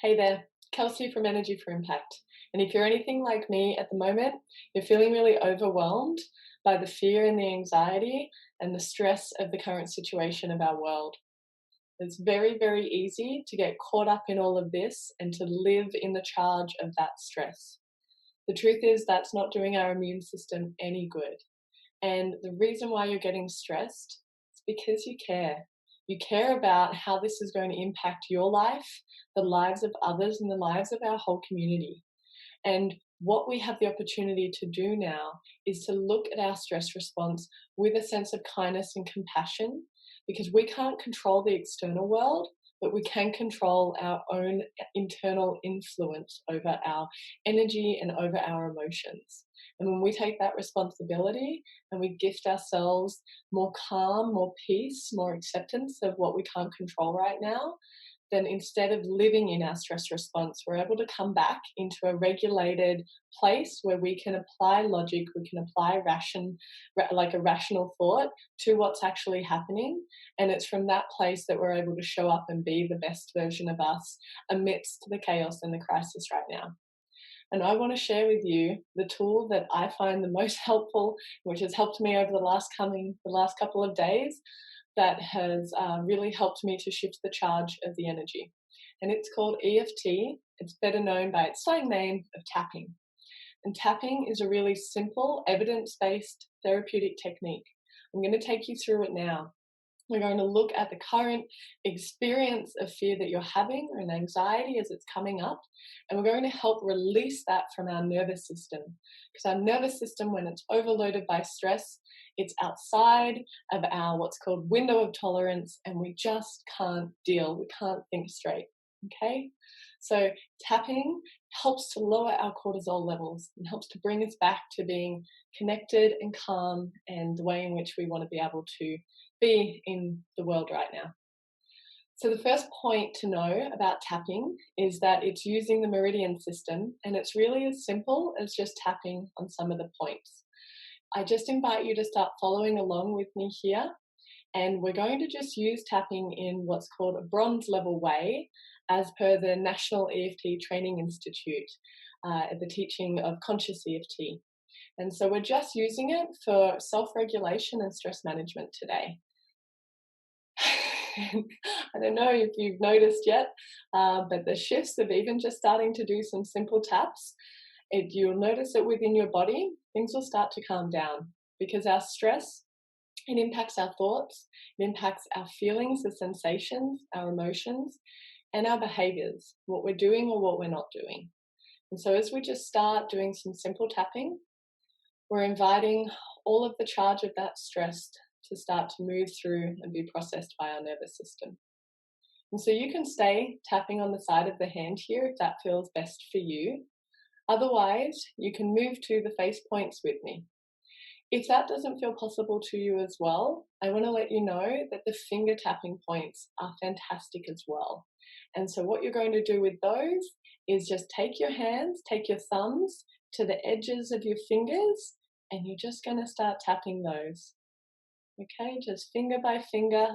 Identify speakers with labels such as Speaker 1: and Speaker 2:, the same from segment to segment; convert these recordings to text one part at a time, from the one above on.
Speaker 1: Hey there, Kelsey from Energy for Impact. And if you're anything like me at the moment, you're feeling really overwhelmed by the fear and the anxiety and the stress of the current situation of our world. It's very, very easy to get caught up in all of this and to live in the charge of that stress. The truth is that's not doing our immune system any good. And the reason why you're getting stressed is because you care. You care about how this is going to impact your life, the lives of others, and the lives of our whole community. And what we have the opportunity to do now is to look at our stress response with a sense of kindness and compassion, because we can't control the external world, but we can control our own internal influence over our energy and over our emotions. And when we take that responsibility and we gift ourselves more calm, more peace, more acceptance of what we can't control right now, then instead of living in our stress response, we're able to come back into a regulated place where we can apply logic, we can apply a rational thought to what's actually happening. And it's from that place that we're able to show up and be the best version of us amidst the chaos and the crisis right now. And I want to share with you the tool that I find the most helpful, which has helped me over the last couple of days, that has really helped me to shift the charge of the energy. And it's called EFT. It's better known by its slang name of tapping. And tapping is a really simple, evidence-based therapeutic technique. I'm going to take you through it now. We're going to look at the current experience of fear that you're having and anxiety as it's coming up. And we're going to help release that from our nervous system. Because our nervous system, when it's overloaded by stress, it's outside of our what's called window of tolerance, and we just can't deal. We can't think straight. Okay? So tapping helps to lower our cortisol levels and helps to bring us back to being connected and calm and the way in which we want to be able to be in the world right now. So the first point to know about tapping is that it's using the meridian system, and it's really as simple as just tapping on some of the points. I just invite you to start following along with me here, and we're going to just use tapping in what's called a bronze level way, as per the National EFT Training Institute, the teaching of conscious EFT. And so we're just using it for self-regulation and stress management today. I don't know if you've noticed yet, but the shifts of even just starting to do some simple taps, you'll notice that within your body, things will start to calm down, because our stress, it impacts our thoughts, it impacts our feelings, the sensations, our emotions, and our behaviors, what we're doing or what we're not doing. And so as we just start doing some simple tapping, we're inviting all of the charge of that stress to start to move through and be processed by our nervous system. And so you can stay tapping on the side of the hand here if that feels best for you. Otherwise, you can move to the face points with me. If that doesn't feel possible to you as well, I want to let you know that the finger tapping points are fantastic as well. And so what you're going to do with those is just take your hands, take your thumbs to the edges of your fingers, and you're just going to start tapping those. Okay, just finger by finger,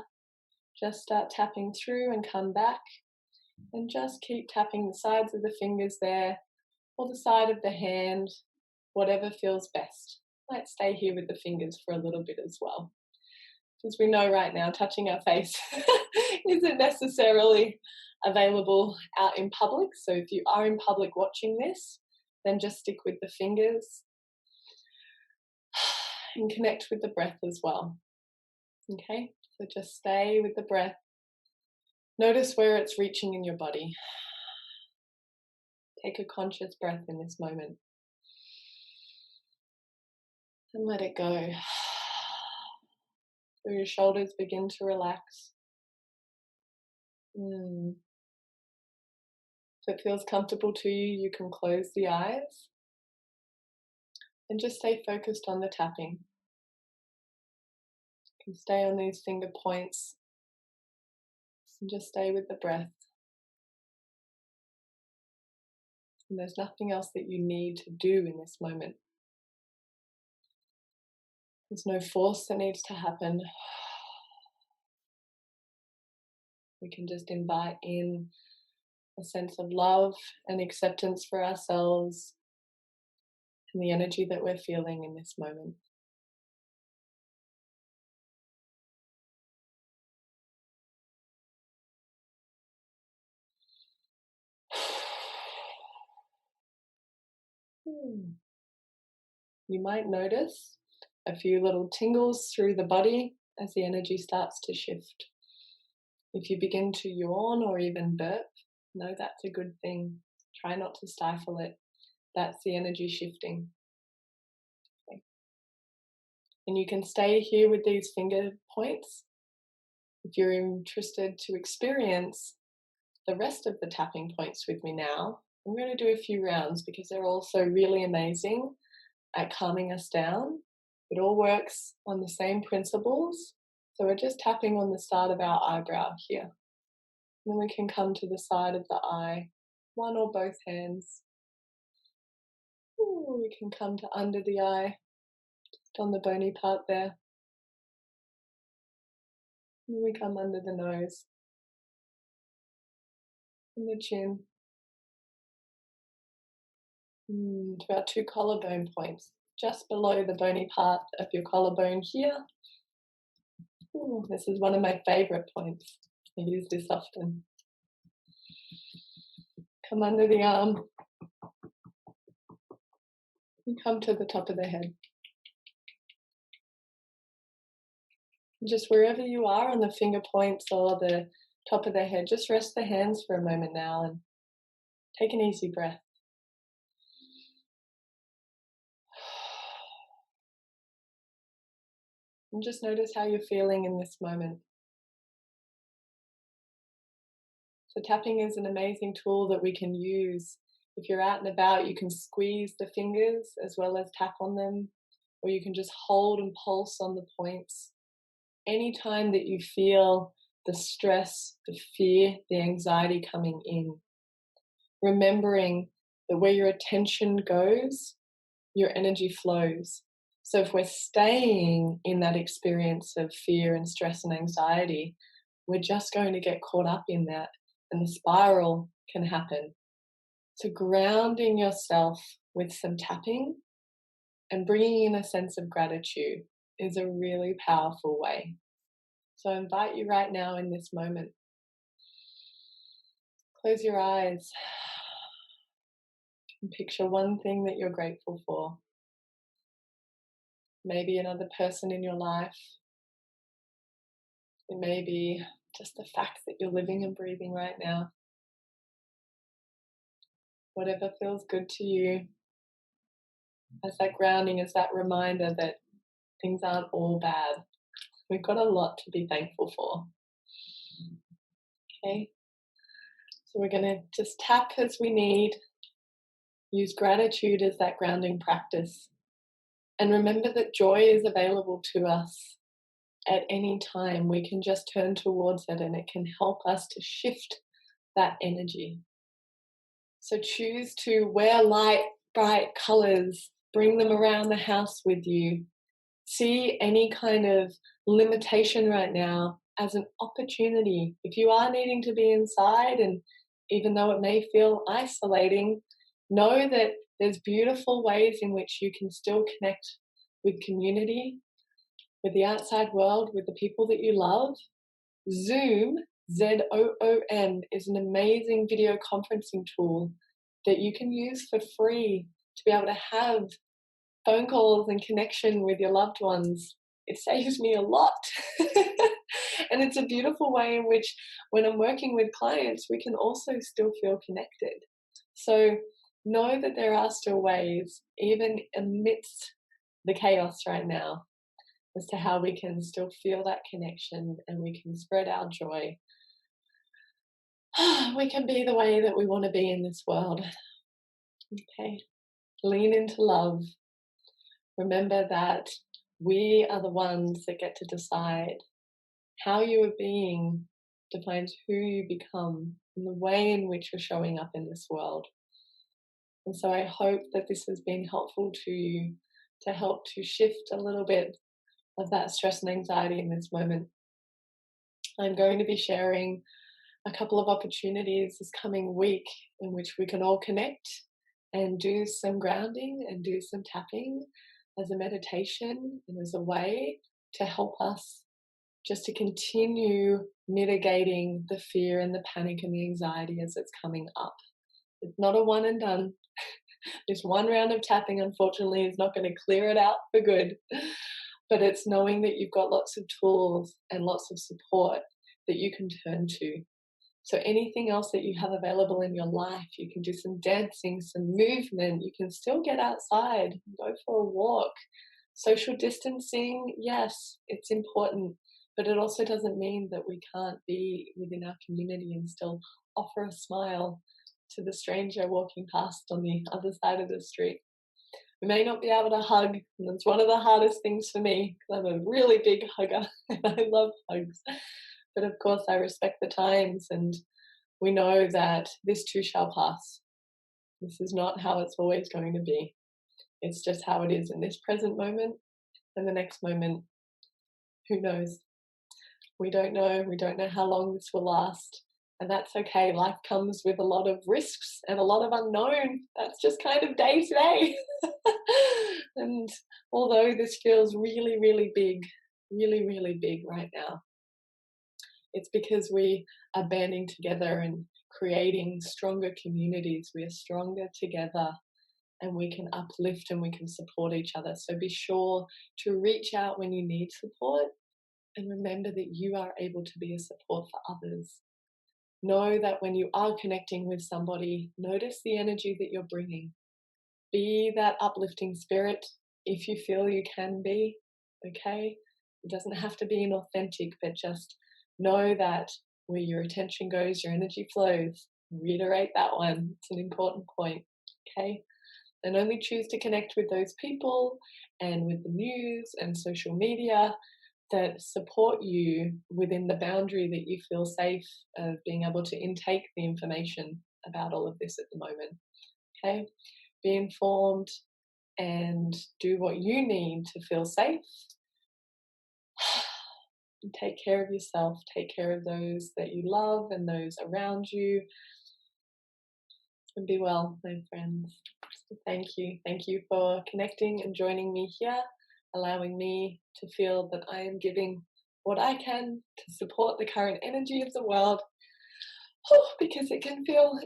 Speaker 1: just start tapping through and come back, and just keep tapping the sides of the fingers there, or the side of the hand, whatever feels best. Might stay here with the fingers for a little bit as well. Because we know right now touching our face isn't necessarily available out in public. So if you are in public watching this, then just stick with the fingers and connect with the breath as well. Okay, so just stay with the breath. Notice where it's reaching in your body. Take a conscious breath in this moment. And let it go. So your shoulders begin to relax. If it feels comfortable to you, you can close the eyes. And just stay focused on the tapping. You can stay on these finger points. And just stay with the breath. And there's nothing else that you need to do in this moment. There's no force that needs to happen. We can just invite in a sense of love and acceptance for ourselves and the energy that we're feeling in this moment. Hmm. You might notice a few little tingles through the body as the energy starts to shift. If you begin to yawn or even burp, know that's a good thing. Try not to stifle it. That's the energy shifting. Okay. And you can stay here with these finger points. If you're interested to experience the rest of the tapping points with me now, I'm going to do a few rounds because they're also really amazing at calming us down. It all works on the same principles. So we're just tapping on the start of our eyebrow here. Then we can come to the side of the eye, one or both hands. Ooh, we can come to under the eye, just on the bony part there. And we come under the nose, and the chin, to our two collarbone points, just below the bony part of your collarbone here. Ooh, this is one of my favorite points. I use this often. Come under the arm and come to the top of the head. Just wherever you are on the finger points or the top of the head, just rest the hands for a moment now and take an easy breath. And just notice how you're feeling in this moment. So tapping is an amazing tool that we can use. If you're out and about, you can squeeze the fingers as well as tap on them, or you can just hold and pulse on the points. Anytime that you feel the stress, the fear, the anxiety coming in, remembering that where your attention goes, your energy flows. So if we're staying in that experience of fear and stress and anxiety, we're just going to get caught up in that, and the spiral can happen. So grounding yourself with some tapping and bringing in a sense of gratitude is a really powerful way. So I invite you right now in this moment, close your eyes and picture one thing that you're grateful for. Maybe another person in your life. It may be just the fact that you're living and breathing right now. Whatever feels good to you, as that grounding, as that reminder that things aren't all bad. We've got a lot to be thankful for. Okay, so we're going to just tap as we need, use gratitude as that grounding practice, and remember that joy is available to us at any time. We can just turn towards it and it can help us to shift that energy. So choose to wear light, bright colors, bring them around the house with you. See any kind of limitation right now as an opportunity. If you are needing to be inside, and even though it may feel isolating, know that there's beautiful ways in which you can still connect with community, with the outside world, with the people that you love. Zoom, ZOOM, is an amazing video conferencing tool that you can use for free to be able to have phone calls and connection with your loved ones. It saves me a lot. And it's a beautiful way in which when I'm working with clients, we can also still feel connected. So know that there are still ways, even amidst the chaos right now, as to how we can still feel that connection and we can spread our joy. We can be the way that we want to be in this world. Okay, lean into love. Remember that we are the ones that get to decide how you are being defines who you become and the way in which you're showing up in this world. And so I hope that this has been helpful to you to help to shift a little bit of that stress and anxiety in this moment. I'm going to be sharing a couple of opportunities this coming week in which we can all connect and do some grounding and do some tapping as a meditation and as a way to help us just to continue mitigating the fear and the panic and the anxiety as it's coming up. It's not a one and done. This one round of tapping, unfortunately, is not going to clear it out for good. But it's knowing that you've got lots of tools and lots of support that you can turn to. So anything else that you have available in your life, you can do some dancing, some movement, you can still get outside, go for a walk. Social distancing, yes, it's important, but it also doesn't mean that we can't be within our community and still offer a smile to the stranger walking past on the other side of the street. We may not be able to hug, and it's one of the hardest things for me because I'm a really big hugger and I love hugs. But of course, I respect the times, and we know that this too shall pass. This is not how it's always going to be. It's just how it is in this present moment, and the next moment, who knows? We don't know. We don't know how long this will last. And that's okay. Life comes with a lot of risks and a lot of unknown. That's just kind of day to day. And although this feels really, really big right now, it's because we are banding together and creating stronger communities. We are stronger together and we can uplift and we can support each other. So be sure to reach out when you need support and remember that you are able to be a support for others. Know that when you are connecting with somebody, notice the energy that you're bringing. Be that uplifting spirit if you feel you can be, okay? It doesn't have to be inauthentic, but just know that where your attention goes, your energy flows. Reiterate that one. It's an important point, okay? And only choose to connect with those people and with the news and social media that support you within the boundary that you feel safe of being able to intake the information about all of this at the moment. Okay? Be informed and do what you need to feel safe. And take care of yourself. Take care of those that you love and those around you. And be well, my friends. So thank you. Thank you for connecting and joining me here, allowing me to feel that I am giving what I can to support the current energy of the world. Because it can feel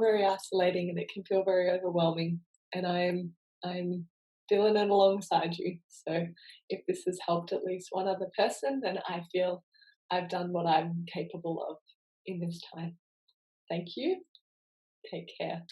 Speaker 1: very isolating and it can feel very overwhelming. And I'm feeling it alongside you. So if this has helped at least one other person, then I feel I've done what I'm capable of in this time. Thank you. Take care.